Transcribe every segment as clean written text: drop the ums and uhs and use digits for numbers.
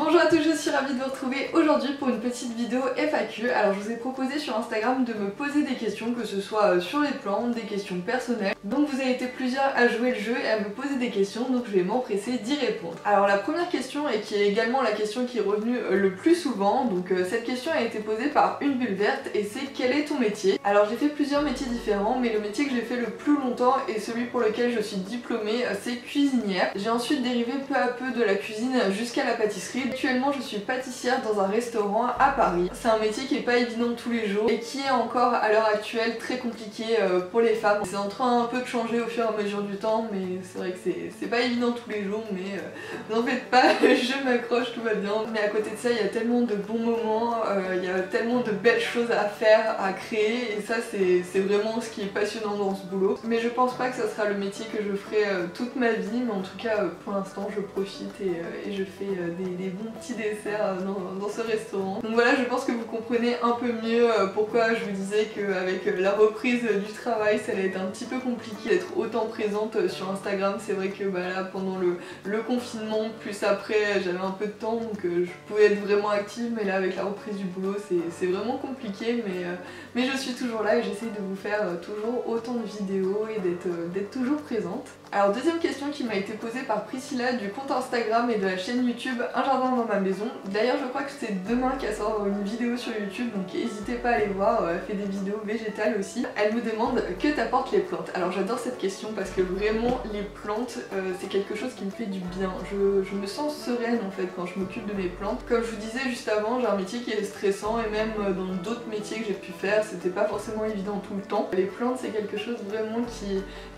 Bonjour à tous, je suis ravie de vous retrouver aujourd'hui pour une petite vidéo FAQ. Alors je vous ai proposé sur Instagram de me poser des questions, que ce soit sur les plantes, des questions personnelles. Donc vous avez été plusieurs à jouer le jeu et à me poser des questions, donc je vais m'empresser d'y répondre. Alors la première question, et qui est également la question qui est revenue le plus souvent, donc cette question a été posée par une bulle verte et c'est: quel est ton métier? Alors j'ai fait plusieurs métiers différents, mais le métier que j'ai fait le plus longtemps et celui pour lequel je suis diplômée, c'est cuisinière. J'ai ensuite dérivé peu à peu de la cuisine jusqu'à la pâtisserie. Actuellement je suis pâtissière dans un restaurant à Paris. C'est un métier qui est pas évident tous les jours et qui est encore à l'heure actuelle très compliqué pour les femmes. C'est en train un peu de changer au fur et à mesure du temps, mais c'est vrai que c'est pas évident tous les jours, mais n'en faites pas, je m'accroche, tout va bien. Mais à côté de ça il y a tellement de bons moments, il y a tellement de belles choses à faire, à créer, et ça c'est vraiment ce qui est passionnant dans ce boulot. Mais je pense pas que ça sera le métier que je ferai toute ma vie, mais en tout cas pour l'instant je profite et je fais des bons petits desserts dans ce restaurant. Donc voilà, je pense que vous comprenez un peu mieux pourquoi je vous disais qu'avec la reprise du travail ça allait être un petit peu compliqué d'être autant présente sur Instagram. C'est vrai que là pendant le confinement, plus après j'avais un peu de temps, donc je pouvais être vraiment active, mais là avec la reprise du boulot c'est vraiment compliqué, mais je suis toujours là et j'essaye de vous faire toujours autant de vidéos et d'être toujours présente. Alors deuxième question qui m'a été posée par Priscilla du compte Instagram et de la chaîne YouTube Un Jardin dans ma maison. D'ailleurs je crois que c'est demain qu'elle sort une vidéo sur YouTube, donc n'hésitez pas à aller voir, elle fait des vidéos végétales aussi. Elle me demande: que t'apportent les plantes? Alors j'adore cette question parce que vraiment les plantes c'est quelque chose qui me fait du bien. Je me sens sereine en fait quand je m'occupe de mes plantes. Comme je vous disais juste avant, j'ai un métier qui est stressant et même dans d'autres métiers que j'ai pu faire c'était pas forcément évident tout le temps. Les plantes c'est quelque chose vraiment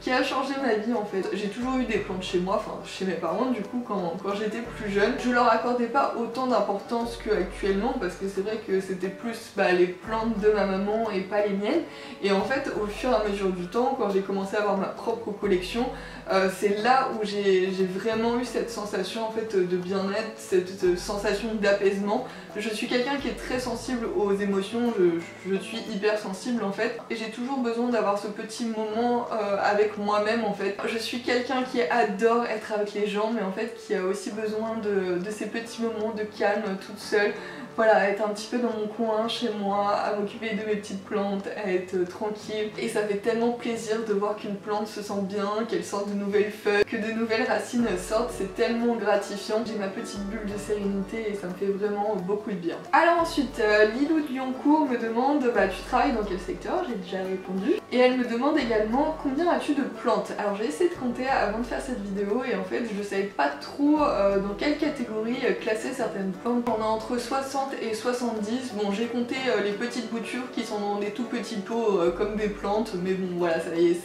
qui a changé ma vie en fait. J'ai toujours eu des plantes chez moi, enfin chez mes parents du coup quand j'étais plus jeune. Je leur accordais pas autant d'importance qu'actuellement parce que c'est vrai que c'était plus les plantes de ma maman et pas les miennes. Et en fait au fur et à mesure du temps, quand j'ai commencé à avoir ma propre collection, c'est là où j'ai vraiment eu cette sensation en fait de bien-être, cette sensation d'apaisement. Je suis quelqu'un qui est très sensible aux émotions, je suis hyper sensible en fait, et j'ai toujours besoin d'avoir ce petit moment avec moi-même en fait. Je suis quelqu'un qui adore être avec les gens, mais en fait qui a aussi besoin de ces petits moments de calme toute seule. Voilà, être un petit peu dans mon coin chez moi, à m'occuper de mes petites plantes, à être tranquille. Et ça fait tellement plaisir de voir qu'une plante se sent bien, qu'elle sort de nouvelles feuilles, que de nouvelles racines sortent, c'est tellement gratifiant. J'ai ma petite bulle de sérénité et ça me fait vraiment beaucoup de bien. Alors ensuite, Lilou de Lyoncourt me demande: tu travailles dans quel secteur? J'ai déjà répondu. Et elle me demande également: combien as-tu de plantes? Alors j'ai essayé de compter avant de faire cette vidéo et en fait je savais pas trop dans quelle catégorie classer certaines plantes. On a entre 60 et 70, bon j'ai compté les petites boutures qui sont dans des tout petits pots comme des plantes, mais bon voilà,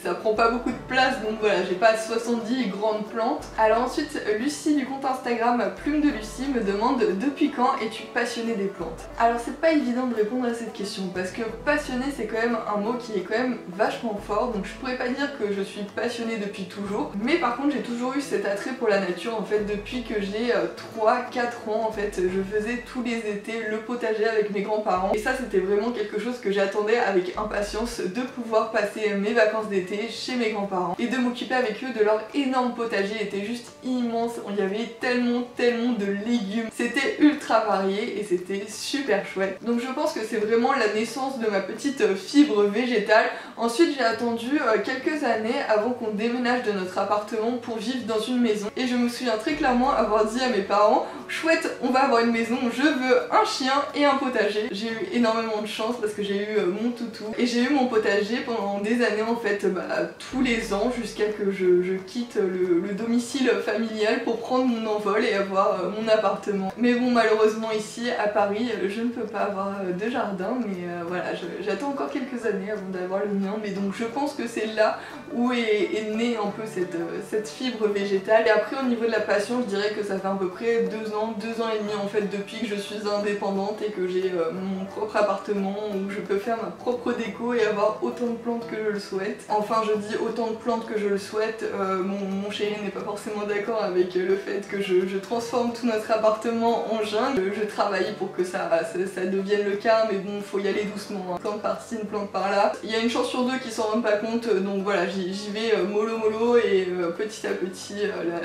ça prend pas beaucoup de place, donc voilà, j'ai pas 70 grandes plantes. Alors ensuite, Lucie du compte Instagram Plume de Lucie me demande: depuis quand es-tu passionnée des plantes? Alors c'est pas évident de répondre à cette question parce que passionné c'est quand même un mot qui est quand même vachement fort, donc je pourrais pas dire que je suis passionnée depuis toujours, mais par contre j'ai toujours eu cet attrait pour la nature en fait depuis que j'ai 3-4 ans en fait. Je faisais tous les étés le potager avec mes grands-parents et ça c'était vraiment quelque chose que j'attendais avec impatience, de pouvoir passer mes vacances d'été chez mes grands-parents et de m'occuper avec eux de leur énorme potager. Il était juste immense, il y avait tellement de légumes, c'était ultra varié et c'était super chouette. Donc je pense que c'est vraiment la naissance de ma petite fibre végétale. Ensuite j'ai attendu quelques années avant qu'on déménage de notre appartement pour vivre dans une maison et je me souviens très clairement avoir dit à mes parents: chouette, on va avoir une maison, je veux un chien et un potager. J'ai eu énormément de chance parce que j'ai eu mon toutou et j'ai eu mon potager pendant des années en fait, tous les ans jusqu'à que je quitte le domicile familial pour prendre mon envol et avoir mon appartement. Mais bon, malheureusement ici à Paris je ne peux pas avoir de jardin, mais voilà, j'attends encore quelques années avant d'avoir le mien, mais donc je pense que c'est là où est née un peu cette fibre végétale. Et après au niveau de la passion, je dirais que ça fait à peu près 2 ans et demi en fait depuis que je suis indépendante et que j'ai mon propre appartement où je peux faire ma propre déco et avoir autant de plantes que je le souhaite. Enfin je dis autant de plantes que je le souhaite, mon chéri n'est pas forcément d'accord avec le fait que je transforme tout notre appartement en jungle. Je travaille pour que ça devienne le cas, mais bon, faut y aller doucement, hein. Une plante par-ci, une plante par-là. Il y a une chance sur deux qui s'en rendent pas compte, donc voilà, j'y vais mollo mollo et petit à petit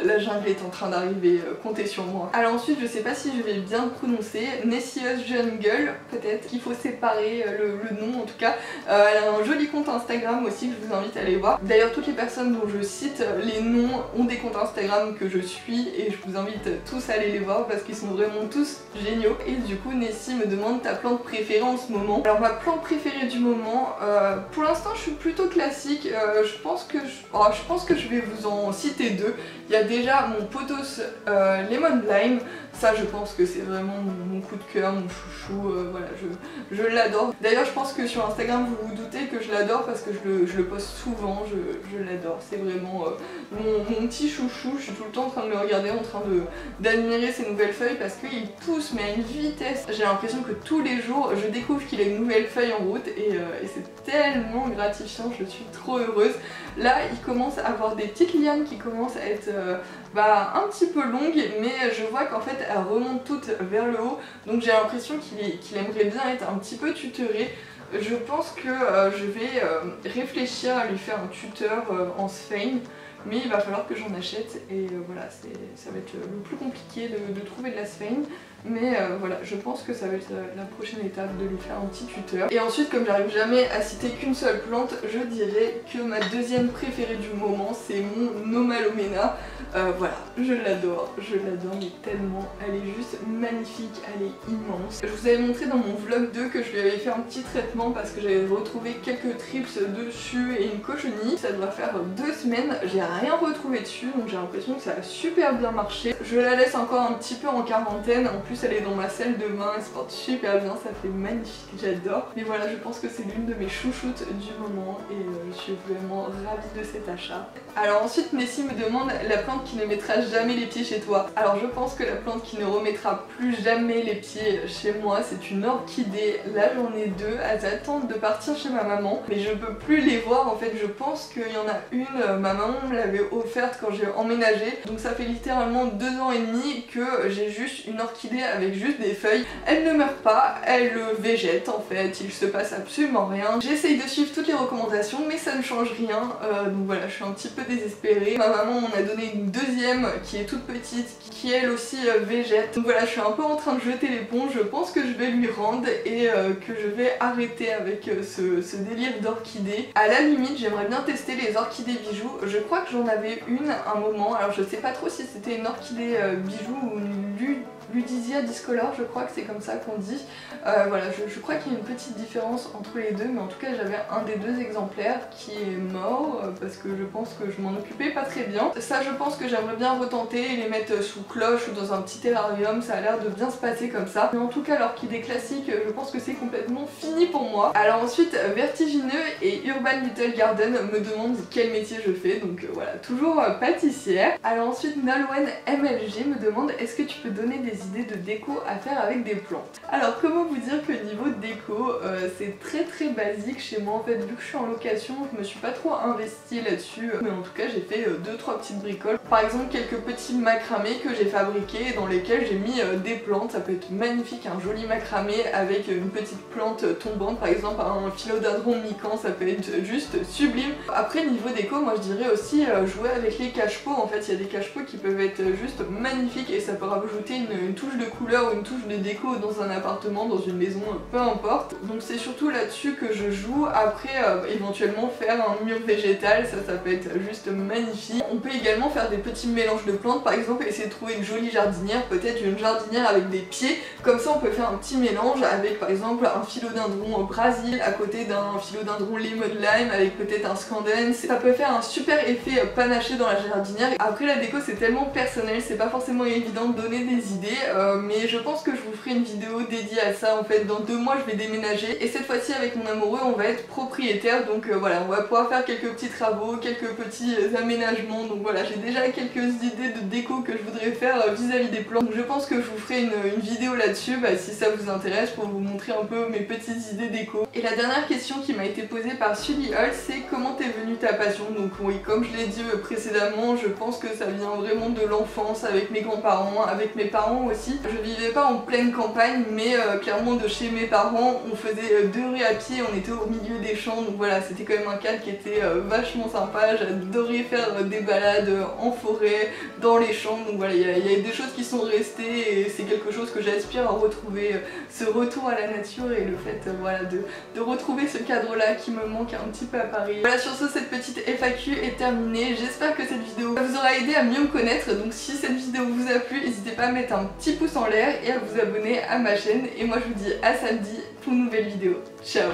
la jungle est en train d'arriver, comptez sur moi. Alors ensuite, je sais pas si je vais bien prononcer, Nessius Jungle, peut-être qu'il faut séparer le nom en tout cas. Elle a un joli compte Instagram aussi que je vous invite à aller voir. D'ailleurs, toutes les personnes dont je cite les noms ont des comptes Instagram que je suis et je vous invite tous à aller les voir parce qu'ils sont vraiment tous géniaux. Et du coup, Nessie me demande ta plante préférée en ce moment. Alors ma plante préférée du moment, pour l'instant je suis plutôt classique. Je pense que je vais vous en citer deux. Il y a déjà mon pothos Lemon Lime. Ça je pense que c'est vraiment mon coup de cœur, mon chouchou, voilà, je l'adore. D'ailleurs je pense que sur Instagram vous vous doutez que je l'adore parce que je le poste souvent, je l'adore. C'est vraiment mon petit chouchou, je suis tout le temps en train de le regarder, en train d'admirer ses nouvelles feuilles parce qu'il pousse mais à une vitesse. J'ai l'impression que tous les jours je découvre qu'il a une nouvelle feuille en route et c'est tellement gratifiant, je suis trop heureuse. Là il commence à avoir des petites lianes qui commencent à être un petit peu longues, mais je vois qu'en fait elles remontent toutes vers le haut, donc j'ai l'impression qu'il aimerait bien être un petit peu tutoré. Je pense que je vais réfléchir à lui faire un tuteur en Sphane, mais il va falloir que j'en achète et voilà, ça va être le plus compliqué de trouver de la Sphane. Mais voilà, je pense que ça va être la prochaine étape de lui faire un petit tuteur. Et ensuite, comme j'arrive jamais à citer qu'une seule plante, je dirais que ma deuxième préférée du moment, c'est mon Omalomena. Voilà, je l'adore mais tellement. Elle est juste magnifique, elle est immense. Je vous avais montré dans mon vlog 2 que je lui avais fait un petit traitement parce que j'avais retrouvé quelques trips dessus et une cochenille. Ça doit faire 2 semaines, j'ai rien retrouvé dessus, donc j'ai l'impression que ça a super bien marché. Je la laisse encore un petit peu en quarantaine, en plus elle est dans ma salle de bain, elle se porte super bien, ça fait magnifique, j'adore. Mais voilà, je pense que c'est l'une de mes chouchoutes du moment et je suis vraiment ravie de cet achat. Alors ensuite, Nessie me demande la plante qui ne mettra jamais les pieds chez toi. Alors je pense que la plante qui ne remettra plus jamais les pieds chez moi, c'est une orchidée. Là j'en ai deux, elles attendent de partir chez ma maman, mais je peux plus les voir en fait. Je pense qu'il y en a une, ma maman me l'avait offerte quand j'ai emménagé, donc ça fait littéralement 2 ans et demi que j'ai juste une orchidée avec juste des feuilles. Elle ne meurt pas, elle végète en fait, il se passe absolument rien. J'essaye de suivre toutes les recommandations mais ça ne change rien, donc voilà, je suis un petit peu désespérée. Ma maman m'en a donné une deuxième qui est toute petite, qui elle aussi végète. Donc voilà, je suis un peu en train de jeter l'éponge, je pense que je vais lui rendre et que je vais arrêter avec ce délire d'orchidée. À la limite, j'aimerais bien tester les orchidées bijoux. Je crois que j'en avais une à un moment, alors je sais pas trop si c'était une orchidée bijoux ou une Ludisia discolore, je crois que c'est comme ça qu'on dit. Voilà, je crois qu'il y a une petite différence entre les deux, mais en tout cas j'avais un des deux exemplaires qui est mort parce que je pense que je m'en occupais pas très bien. Ça je pense que j'aimerais bien retenter et les mettre sous cloche ou dans un petit terrarium, ça a l'air de bien se passer comme ça. Mais en tout cas l'orchidée classique, je pense que c'est complètement fini pour moi. Alors ensuite, Vertigineux et Urban Little Garden me demandent quel métier je fais, donc voilà, toujours pâtissière. Alors ensuite, Nolwenn MLG me demande est-ce que tu peux donner des idées de déco à faire avec des plantes. Alors comment vous dire que niveau déco c'est très basique chez moi en fait, vu que je suis en location je me suis pas trop investie là-dessus, mais en tout cas j'ai fait 2-3 petites bricoles. Par exemple quelques petits macramés que j'ai fabriqués dans lesquels j'ai mis des plantes, ça peut être magnifique, un joli macramé avec une petite plante tombante, par exemple un philodendron mican, ça peut être juste sublime. Après niveau déco, moi je dirais aussi jouer avec les cache-pots, en fait il y a des cache-pots qui peuvent être juste magnifiques et ça peut rajouter une touche de couleur ou une touche de déco dans un appartement, dans une maison, peu importe. Donc c'est surtout là-dessus que je joue. Après éventuellement faire un mur végétal, ça peut être juste magnifique. On peut également faire des petits mélanges de plantes, par exemple essayer de trouver une jolie jardinière, peut-être une jardinière avec des pieds, comme ça on peut faire un petit mélange avec par exemple un philodendron Brésil à côté d'un philodendron Lemon Lime avec peut-être un scandens. Ça peut faire un super effet panaché dans la jardinière. Après la déco c'est tellement personnel, c'est pas forcément évident de donner des idées, mais je pense que je vous ferai une vidéo dédiée à ça en fait. Dans 2 mois je vais déménager et cette fois-ci avec mon amoureux on va être propriétaire, donc voilà, on va pouvoir faire quelques petits travaux, quelques petits aménagements, donc voilà, j'ai déjà déjà quelques idées de déco que je voudrais faire vis-à-vis des plantes. Donc je pense que je vous ferai une vidéo là-dessus si ça vous intéresse, pour vous montrer un peu mes petites idées déco. Et la dernière question qui m'a été posée par Sully Hall, c'est comment t'es venue ta passion. Donc oui, comme je l'ai dit précédemment, je pense que ça vient vraiment de l'enfance, avec mes grands-parents, avec mes parents aussi. Je vivais pas en pleine campagne, mais clairement de chez mes parents, on faisait 2 rues à pied, on était au milieu des champs, donc voilà, c'était quand même un cadre qui était vachement sympa. J'adorais faire des balades en forêt, dans les champs, donc voilà, il y a des choses qui sont restées et c'est quelque chose que j'aspire à retrouver, ce retour à la nature et le fait voilà, de retrouver ce cadre-là qui me manque un petit peu à Paris. Voilà, sur ce, cette petite FAQ est terminée. J'espère que cette vidéo vous aura aidé à mieux me connaître, donc si cette vidéo vous a plu, n'hésitez pas à mettre un petit pouce en l'air et à vous abonner à ma chaîne. Et moi je vous dis à samedi pour une nouvelle vidéo. Ciao!